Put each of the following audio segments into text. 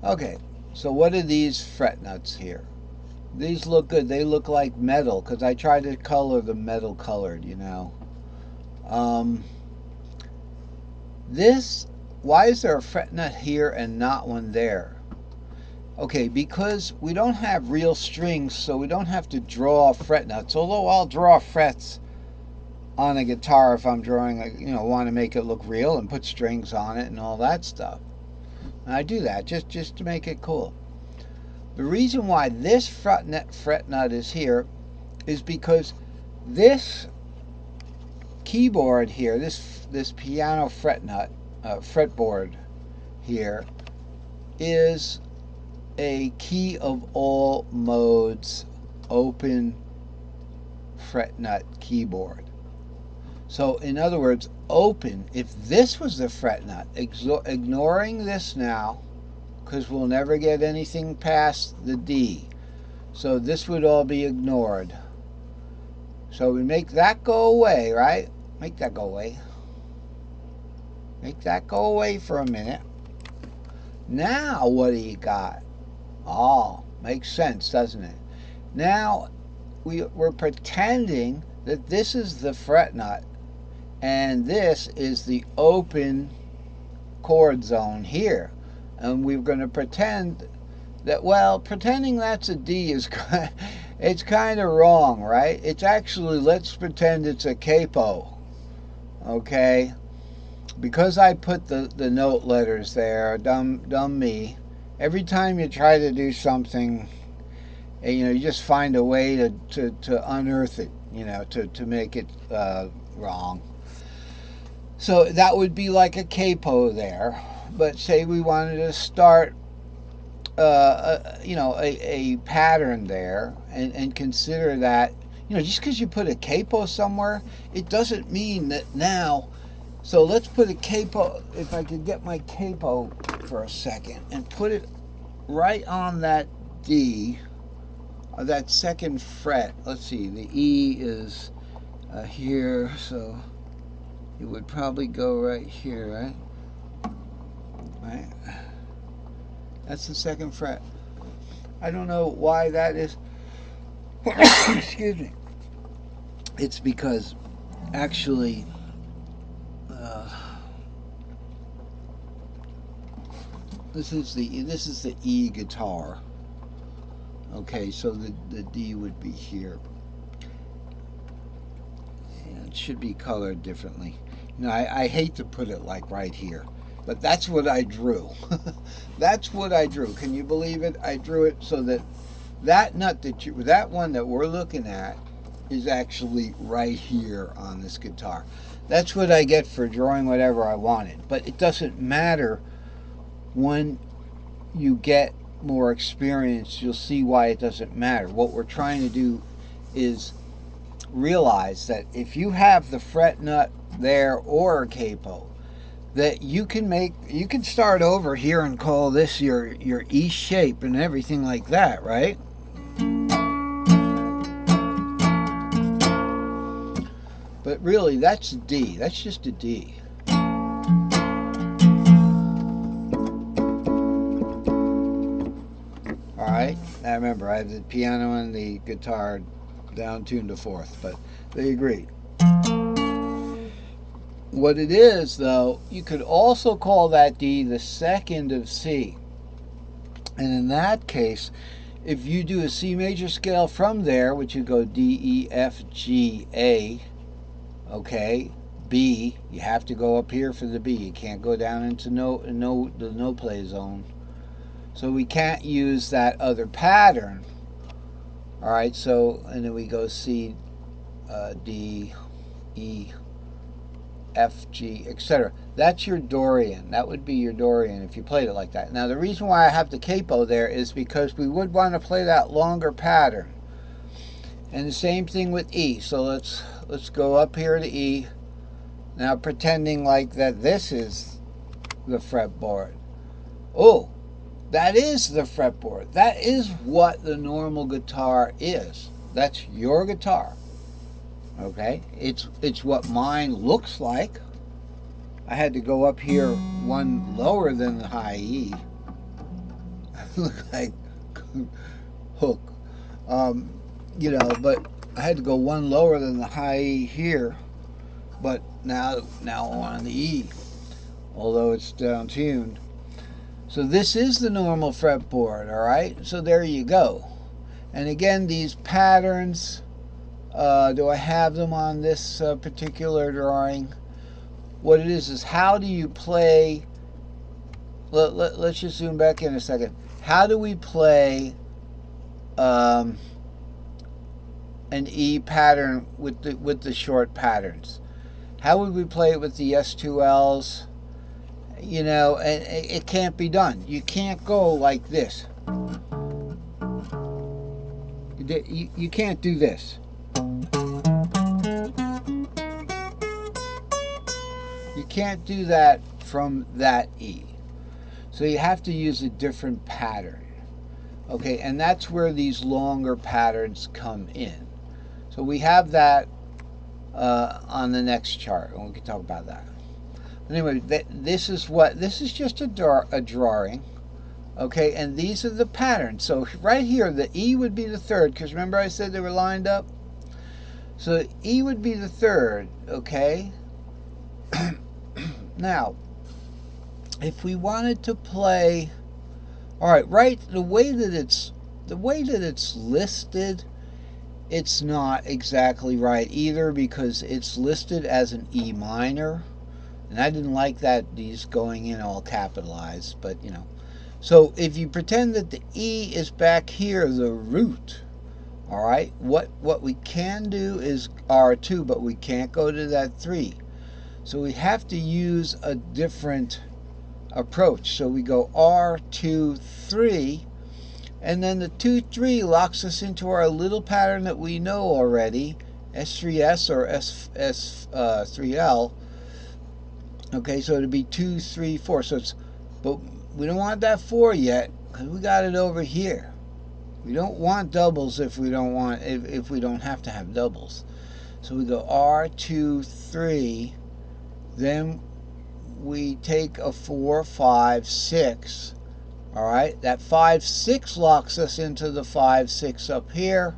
Okay, so what are these fret nuts here? These look good. They look like metal because I tried to color them metal colored, you know. Um, this, why is there a fret nut here and not one there? Okay, because we don't have real strings, so we don't have to draw fret nuts. Although I'll draw frets on a guitar if I'm drawing, want to make it look real and put strings on it and all that stuff. And I do that just to make it cool. The reason why this fret nut is here is because this keyboard here, this piano fretboard here, is a key of all modes open fret nut keyboard. So in other words, open, if this was the fret nut, ignoring this now, because we'll never get anything past the D. So this would all be ignored. So we make that go away, right? Make that go away. Make that go away for a minute. Now what do you got? Oh, makes sense, doesn't it? Now we're pretending that this is the fret nut and this is the open chord zone here. And we're going to pretend that, well, pretending that's a D is it's kind of wrong, right? It's actually, let's pretend it's a capo, okay? Because I put the note letters there, dumb me. Every time you try to do something, you just find a way to unearth it, to make it wrong. So that would be like a capo there. But say we wanted to start a pattern there and consider that, just because you put a capo somewhere, it doesn't mean that now. So let's put a capo, if I could get my capo for a second and put it right on that D, that second fret. Let's see, the E is here, so it would probably go right here, right? Right? That's the second fret. I don't know why that is. Excuse me. It's because actually this is the E guitar. Okay, so the D would be here. And it should be colored differently. I hate to put it like right here, but that's what I drew. That's what I drew. Can you believe it? I drew it so that that one that we're looking at is actually right here on this guitar. That's what I get for drawing whatever I wanted. But it doesn't matter. When you get more experience, you'll see why it doesn't matter. What we're trying to do is realize that if you have the fret nut there or a capo, that you can start over here and call this your E shape and everything like that, right? But really, that's a D. That's just a D. All right. Now remember, I have the piano and the guitar down tuned to fourth, but they agreed. What it is, though, you could also call that D the second of C. And in that case, if you do a C major scale from there, which you go D, E, F, G, A, okay, B, you have to go up here for the B. You can't go down into the no play zone. So we can't use that other pattern. All right, so, and then we go C, D, E, F, G, etc. That's your Dorian. That would be your Dorian if you played it like that. Now the reason why I have the capo there is because we would want to play that longer pattern. And the same thing with E. So let's go up here to E. Now pretending like that this is the fretboard. Oh, that is the fretboard. That is what the normal guitar is. That's your guitar. Okay? It's what mine looks like. I had to go up here one lower than the high E. Look like hook. Um, but I had to go one lower than the high E here, but now on the E, although it's down tuned. So this is the normal fretboard, all right? So there you go. And again, these patterns, do I have them on this particular drawing? What it is how do you play, let's just zoom back in a second. How do we play an E pattern with the short patterns? How would we play it with the S2Ls? And it can't be done. You can't go like this. You can't do this. You can't do that from that E. So you have to use a different pattern. Okay, and that's where these longer patterns come in. So we have that on the next chart, and we can talk about that. Anyway, this is just a drawing. Okay, and these are the patterns. So right here, the E would be the third, because remember I said they were lined up? So E would be the third, okay? Now, if we wanted to play, all right, the way that it's listed, it's not exactly right either, because it's listed as an E minor, and I didn't like that these going in all capitalized, but So if you pretend that the E is back here, the root, all right, what we can do is R2, but we can't go to that 3. So we have to use a different approach. So we go R2, 3, and then the 2, 3 locks us into our little pattern that we know already, S3S or S3L. Okay, so it'd be 2, 3, 4. So it's, but we don't want that 4 yet, because we got it over here. We don't want doubles if we don't have to have doubles. So we go R2, 3, then we take a 4, 5, 6. All right, that 5, 6 locks us into the 5, 6 up here,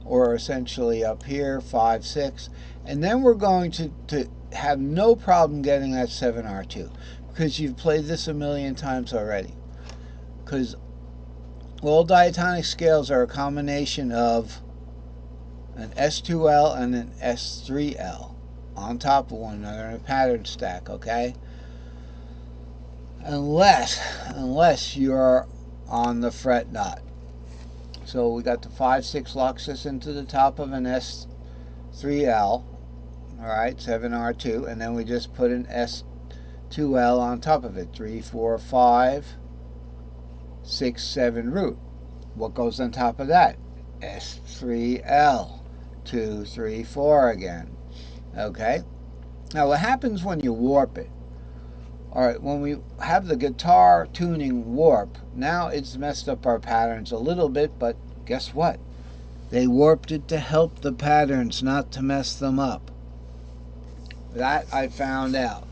or essentially up here, 5, 6. And then we're going to have no problem getting that 7R2, because you've played this a million times already. Because all diatonic scales are a combination of an S2L and an S3L on top of one another in a pattern stack, okay? Unless you're on the fret knot. So we got the 5, 6 locks us into the top of an S3L, all right, 7R2, and then we just put an S2L on top of it, 3, 4, 5, 6, 7 root. What goes on top of that? S3L, 2, 3, 4 again. Okay? Now what happens when you warp it? Alright, when we have the guitar tuning warp, now it's messed up our patterns a little bit, but guess what? They warped it to help the patterns, not to mess them up. That I found out.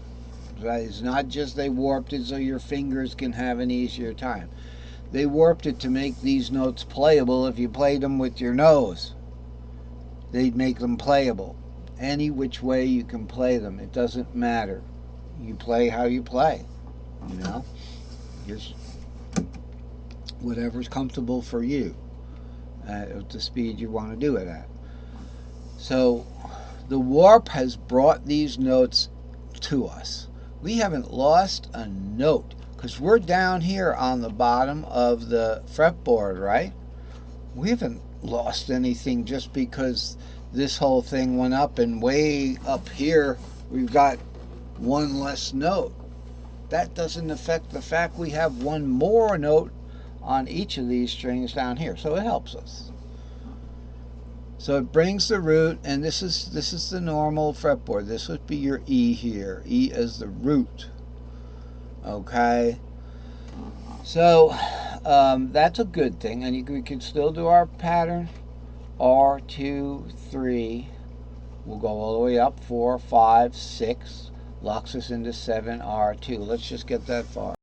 Right? It's not just they warped it so your fingers can have an easier time. They warped it to make these notes playable. If you played them with your nose, they'd make them playable. Any which way you can play them, it doesn't matter. You play how you play, just whatever's comfortable for you at the speed you want to do it at. So the warp has brought these notes to us. We haven't lost a note, because we're down here on the bottom of the fretboard, right? We haven't lost anything just because this whole thing went up, and way up here we've got one less note. That doesn't affect the fact we have one more note on each of these strings down here, so it helps us. So it brings the root, and this is the normal fretboard. This would be your E here. E is the root. Okay. So that's a good thing, and we can still do our pattern. R2, 3. We'll go all the way up. 4, 5, 6. Locks us into 7R2. Let's just get that far.